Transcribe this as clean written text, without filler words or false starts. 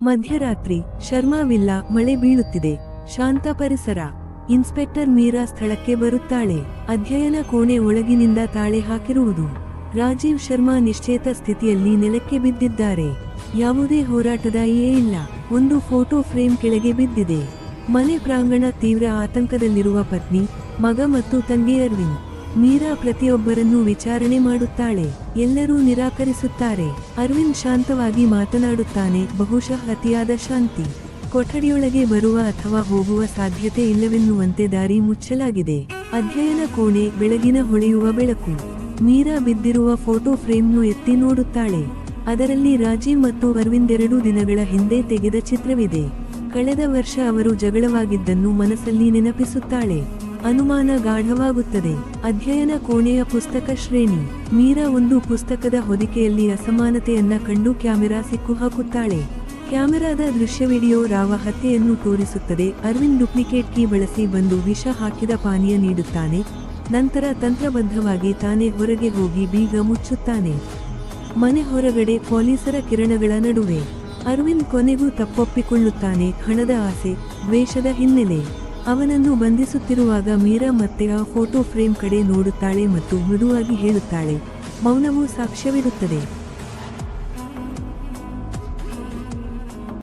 ಮಧ್ಯರಾತ್ರಿ, ಶರ್ಮಾ ವಿಲ್ಲಾ, ಮಳೆ ಬೀಳುತ್ತಿದೆ. ಶಾಂತ ಪರಿಸರ. ಇನ್ಸ್ಪೆಕ್ಟರ್ ಮೀರಾ ಸ್ಥಳಕ್ಕೆ ಬರುತ್ತಾಳೆ. ಅಧ್ಯಯನ ಕೋಣೆ ಒಳಗಿನಿಂದ ತಾಳೆ ಹಾಕಿರುವುದು. ರಾಜೀವ್ ಶರ್ಮಾ ನಿಶ್ಚೇತ ಸ್ಥಿತಿಯಲ್ಲಿ ನೆಲಕ್ಕೆ ಬಿದ್ದಿದ್ದಾರೆ. ಯಾವುದೇ ಹೋರಾಟದ ಇಲ್ಲ. ಒಂದು ಫೋಟೋ ಫ್ರೇಮ್ ಕೆಳಗೆ ಬಿದ್ದಿದೆ. ಮನೆ ಪ್ರಾಂಗಣ ತೀವ್ರ ಆತಂಕದಲ್ಲಿರುವ ಪತ್ನಿ, ಮಗ ಮತ್ತು ತಂಗಿ ಅರವಿಂದ್. ಮೀರಾ ಪ್ರತಿಯೊಬ್ಬರನ್ನೂ ವಿಚಾರಣೆ ಮಾಡುತ್ತಾಳೆ. ಎಲ್ಲರೂ ನಿರಾಕರಿಸುತ್ತಾರೆ. ಅರವಿಂದ್ ಶಾಂತವಾಗಿ ಮಾತನಾಡುತ್ತಾನೆ, ಬಹುಶಃ ಅತಿಯಾದ ಶಾಂತಿ. ಕೊಠಡಿಯೊಳಗೆ ಬರುವ ಅಥವಾ ಹೋಗುವ ಸಾಧ್ಯತೆ ಇಲ್ಲವೆನ್ನುವಂತೆ ದಾರಿ ಮುಚ್ಚಲಾಗಿದೆ. ಅಧ್ಯಯನ ಕೋಣೆ, ಬೆಳಗಿನ ಹೊಳೆಯುವ ಬೆಳಕು. ಮೀರಾ ಬಿದ್ದಿರುವ ಫೋಟೋ ಫ್ರೇಮ್ನು ಎತ್ತಿ ನೋಡುತ್ತಾಳೆ. ಅದರಲ್ಲಿ ರಾಜೀವ್ ಮತ್ತು ಅರವಿಂದ್ 2 ದಿನಗಳ ಹಿಂದೆ ತೆಗೆದ ಚಿತ್ರವಿದೆ. ಕಳೆದ ವರ್ಷ ಅವರು ಜಗಳವಾಗಿದ್ದನ್ನು ಮನಸ್ಸಲ್ಲಿ ನೆನಪಿಸುತ್ತಾಳೆ. ಅನುಮಾನ ಗಾಢವಾಗುತ್ತದೆ. ಅಧ್ಯಯನ ಕೋಣೆಯ ಪುಸ್ತಕ ಶ್ರೇಣಿ. ಮೀರಾ ಒಂದು ಪುಸ್ತಕದ ಹೊದಿಕೆಯಲ್ಲಿ ಅಸಮಾನತೆಯನ್ನ ಕಂಡು ಕ್ಯಾಮೆರಾ ಸಿಕ್ಕುಹಾಕುತ್ತಾಳೆ. ಕ್ಯಾಮೆರಾದ ದೃಶ್ಯವಿಡಿಯೋ ರಾವ ಹತ್ಯೆಯನ್ನು ತೋರಿಸುತ್ತದೆ. ಅರವಿಂದ್ ಡುಪ್ಲಿಕೇಟ್ ಕೀ ಬಳಸಿ ಬಂದು ವಿಷ ಹಾಕಿದ ಪಾನೀಯ ನೀಡುತ್ತಾನೆ. ನಂತರ ತಂತ್ರಬದ್ಧವಾಗಿ ತಾನೇ ಹೊರಗೆ ಹೋಗಿ ಬೀಗ ಮುಚ್ಚುತ್ತಾನೆ. ಮನೆ ಹೊರಗಡೆ ಪೊಲೀಸರ ಕಿರಣಗಳ ನಡುವೆ ಅರವಿಂದ್ ಕೊನೆಗೂ ತಪ್ಪೊಪ್ಪಿಕೊಳ್ಳುತ್ತಾನೆ. ಹಣದ ಆಸೆ, ದ್ವೇಷದ ಹಿನ್ನೆಲೆ. ಅವನನ್ನು ಬಂಧಿಸುತ್ತಿರುವಾಗ ಮೀರಾ ಮತ್ತೆ ಆ ಫೋಟೋ ಫ್ರೇಮ್ ಕಡೆ ನೋಡುತ್ತಾಳೆ ಮತ್ತು ಮೃದುವಾಗಿ ಹೇಳುತ್ತಾಳೆ, ಮೌನವೂ ಸಾಕ್ಷ್ಯವಿರುತ್ತದೆ.